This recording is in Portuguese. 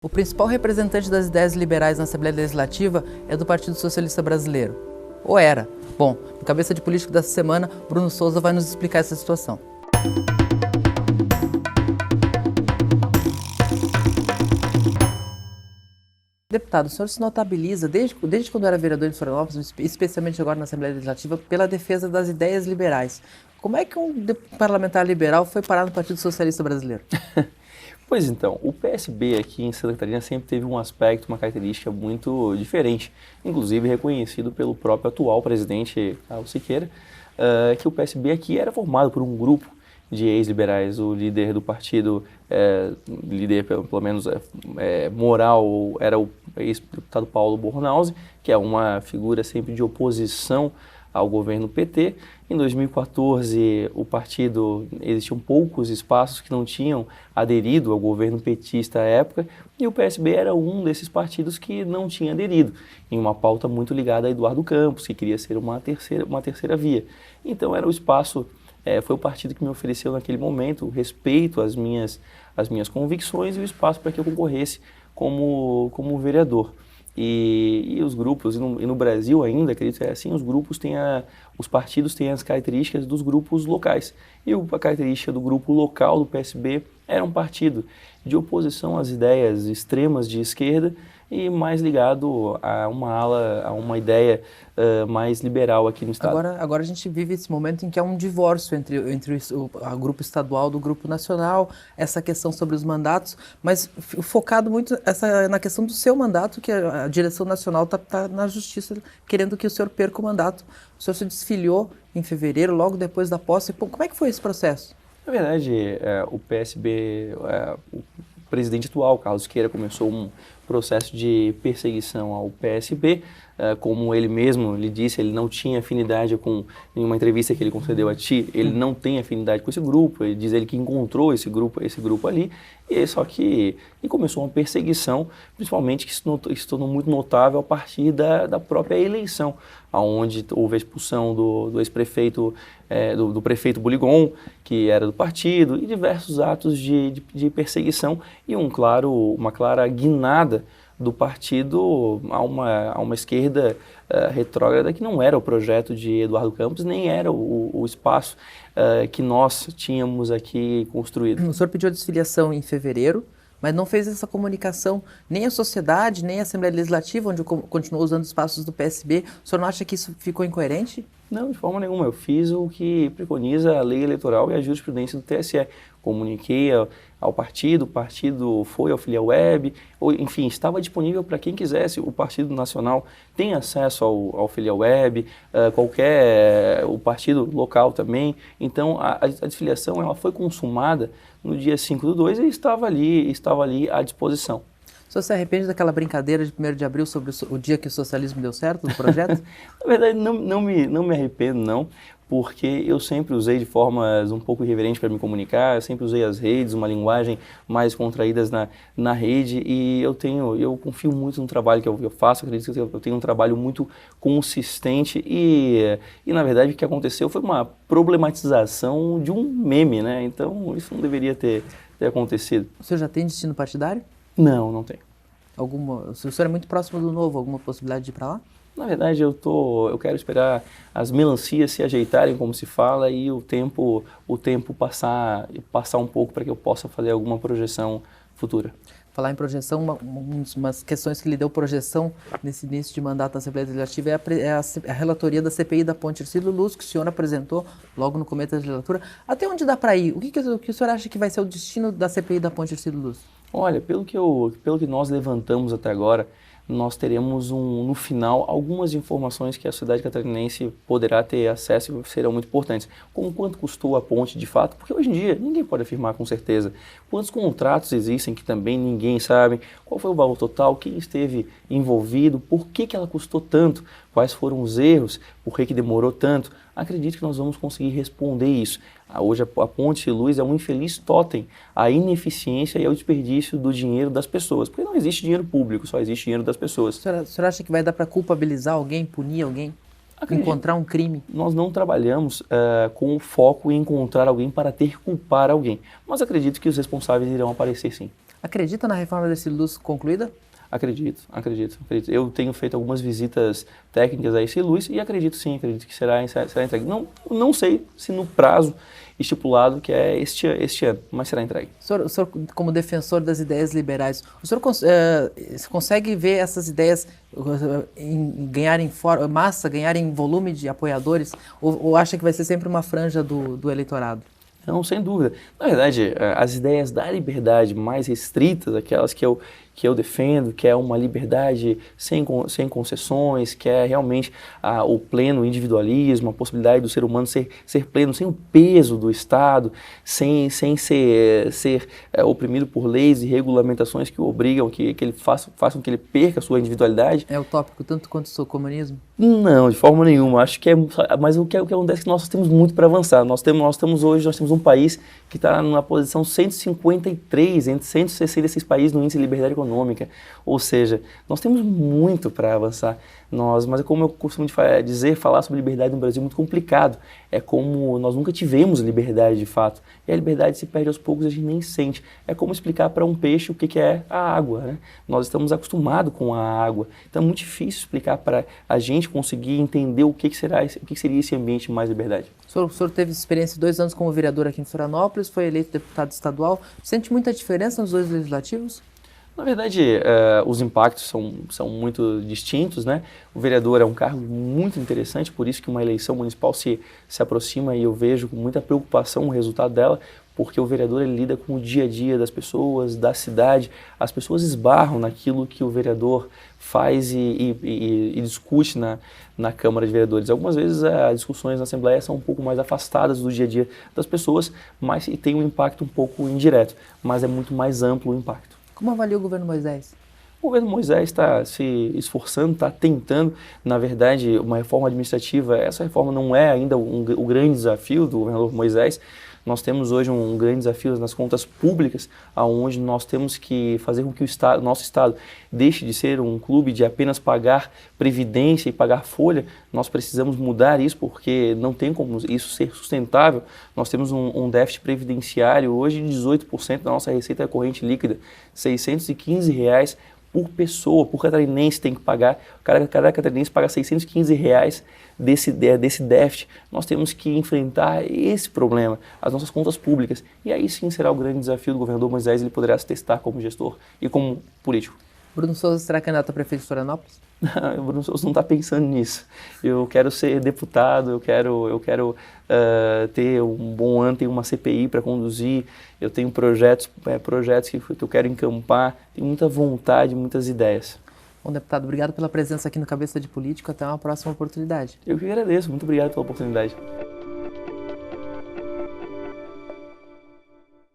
O principal representante das ideias liberais na Assembleia Legislativa é do Partido Socialista Brasileiro. Ou era. Bom, no Cabeça de Político dessa semana, Bruno Souza vai nos explicar essa situação. Deputado, o senhor se notabiliza, desde quando era vereador em Florianópolis, especialmente agora na Assembleia Legislativa, pela defesa das ideias liberais. Como é que um parlamentar liberal foi parar no Partido Socialista Brasileiro? Pois então, o PSB aqui em Santa Catarina sempre teve um aspecto, uma característica muito diferente, inclusive reconhecido pelo próprio atual presidente Carlos Siqueira, que o PSB aqui era formado por um grupo de ex-liberais. O líder do partido, líder pelo menos moral, era o ex-deputado Paulo Bornhausen, que é uma figura sempre de oposição ao governo PT. Em 2014, o partido, existiam poucos espaços que não tinham aderido ao governo petista à época, e o PSB era um desses partidos que não tinha aderido, em uma pauta muito ligada a Eduardo Campos, que queria ser uma terceira via. Então era o espaço, foi o partido que me ofereceu naquele momento o respeito às minhas convicções e o espaço para que eu concorresse como vereador. E os grupos, e no Brasil ainda, acredito que é assim, os partidos têm as características dos grupos locais. E a característica do grupo local do PSB era um partido de oposição às ideias extremas de esquerda e mais ligado a uma ideia mais liberal aqui no estado. Agora a gente vive esse momento em que há um divórcio entre o grupo estadual do grupo nacional, essa questão sobre os mandatos, mas focado muito na questão do seu mandato, que a direção nacional está na justiça querendo que o senhor perca o mandato. O senhor se desfiliou em fevereiro, logo depois da posse. Como é que foi esse processo? Na verdade, o PSB, o presidente atual, Carlos Siqueira, começou um processo de perseguição ao PSB. Como ele mesmo lhe disse, ele não tinha afinidade com nenhuma entrevista que ele concedeu a ti, ele não tem afinidade com esse grupo, ele diz ele que encontrou esse grupo ali, e começou uma perseguição, principalmente que se tornou muito notável a partir da própria eleição, onde houve a expulsão do ex-prefeito, do prefeito Buligon, que era do partido, e diversos atos de perseguição e uma clara guinada do partido a uma esquerda retrógrada, que não era o projeto de Eduardo Campos, nem era o espaço que nós tínhamos aqui construído. O senhor pediu a desfiliação em fevereiro, mas não fez essa comunicação nem à sociedade, nem à Assembleia Legislativa, onde continuou usando os espaços do PSB. O senhor não acha que isso ficou incoerente? Não, de forma nenhuma. Eu fiz o que preconiza a lei eleitoral e a jurisprudência do TSE. Comuniquei ao partido, o partido foi ao Filial Web, enfim, estava disponível para quem quisesse. O Partido Nacional tem acesso ao Filial Web, o partido local também. Então, a desfiliação ela foi consumada no dia 5/2 e estava ali à disposição. O senhor se arrepende daquela brincadeira de 1º de abril sobre o dia que o socialismo deu certo no projeto? Na verdade, não me arrependo, não, porque eu sempre usei de formas um pouco irreverentes para me comunicar, eu sempre usei as redes, uma linguagem mais contraída na rede, e eu confio muito no trabalho que eu faço, acredito que eu tenho um trabalho muito consistente e na verdade, o que aconteceu foi uma problematização de um meme, né? Então, isso não deveria ter acontecido. O senhor já tem destino partidário? Não tenho. O senhor é muito próximo do Novo, alguma possibilidade de ir para lá? Na verdade, eu quero esperar as melancias se ajeitarem, como se fala, e o tempo passar um pouco para que eu possa fazer alguma projeção futura. Falar em projeção, umas questões que lhe deu projeção nesse início de mandato da Assembleia Legislativa é a relatoria da CPI da Ponte Hercílio Luz, que o senhor apresentou logo no começo da legislatura. Até onde dá para ir? O que o senhor acha que vai ser o destino da CPI da Ponte Hercílio Luz? Olha, pelo que nós levantamos até agora, nós teremos no final algumas informações que a sociedade catarinense poderá ter acesso e serão muito importantes. Como quanto custou a ponte de fato, porque hoje em dia ninguém pode afirmar com certeza. Quantos contratos existem que também ninguém sabe, qual foi o valor total, quem esteve envolvido, por que ela custou tanto, quais foram os erros, por que demorou tanto. Acredito que nós vamos conseguir responder isso. Hoje a Ponte de Luz é um infeliz totem à ineficiência e ao desperdício do dinheiro das pessoas, porque não existe dinheiro público, só existe dinheiro das pessoas. O senhor acha que vai dar para culpabilizar alguém, punir alguém? Acredito. Encontrar um crime? Nós não trabalhamos com o foco em encontrar alguém para ter que culpar alguém, mas acredito que os responsáveis irão aparecer sim. Acredita na reforma da Ercílio concluída? Acredito. Eu tenho feito algumas visitas técnicas a esse Luz e acredito sim, acredito que será entregue. Não sei se no prazo estipulado, que é este ano, mas será entregue. O senhor, como defensor das ideias liberais, o senhor consegue ver essas ideias ganharem massa, ganharem volume de apoiadores, ou acha que vai ser sempre uma franja do eleitorado? Não, sem dúvida. Na verdade, as ideias da liberdade mais restritas, aquelas que eu defendo, que é uma liberdade sem concessões, que é realmente o pleno individualismo, a possibilidade do ser humano ser pleno, sem o peso do Estado, sem ser oprimido por leis e regulamentações que o obrigam, que ele façam que ele perca a sua individualidade. É utópico tanto quanto o comunismo? Não, de forma nenhuma. Acho que mas o que acontece é que nós temos muito para avançar. Nós temos hoje um país que está na posição 153 entre 166 países no índice de liberdade econômica. Ou seja, nós temos muito para avançar. Mas como eu costumo falar sobre liberdade no Brasil é muito complicado. É como nós nunca tivemos liberdade de fato. E a liberdade se perde aos poucos e a gente nem sente. É como explicar para um peixe o que é a água, né? Nós estamos acostumados com a água. Então é muito difícil explicar para a gente conseguir entender o que seria esse ambiente de mais liberdade. O senhor teve experiência de 2 anos como vereador aqui em Florianópolis, foi eleito deputado estadual. Sente muita diferença nos 2 legislativos? Na verdade, os impactos são muito distintos, né? O vereador é um cargo muito interessante, por isso que uma eleição municipal se aproxima e eu vejo com muita preocupação o resultado dela, porque o vereador ele lida com o dia a dia das pessoas, da cidade. As pessoas esbarram naquilo que o vereador faz e discute na Câmara de Vereadores. Algumas vezes as discussões na Assembleia são um pouco mais afastadas do dia a dia das pessoas, mas tem um impacto um pouco indireto, mas é muito mais amplo o impacto. Como avalia o governo Moisés? O governo Moisés está se esforçando, está tentando, na verdade, uma reforma administrativa. Essa reforma não é ainda o grande desafio do governador Moisés. Nós temos hoje um grande desafio nas contas públicas, onde nós temos que fazer com que o nosso Estado deixe de ser um clube de apenas pagar previdência e pagar folha. Nós precisamos mudar isso porque não tem como isso ser sustentável. Nós temos um déficit previdenciário hoje de 18% da nossa receita corrente líquida, R$ 615 por pessoa, por catarinense tem que pagar, cada catarinense paga R$ 615 desse déficit. Nós temos que enfrentar esse problema, as nossas contas públicas, e aí sim será o grande desafio do governador Moisés, ele poderá se testar como gestor e como político. Bruno Souza será candidato a prefeito de Florianópolis? Não, o Bruno Souza não está pensando nisso. Eu quero ser deputado, eu quero ter um bom ano, ter uma CPI para conduzir, eu tenho projetos que eu quero encampar, tenho muita vontade, muitas ideias. Bom, deputado, obrigado pela presença aqui no Cabeça de Político, até uma próxima oportunidade. Eu que agradeço, muito obrigado pela oportunidade.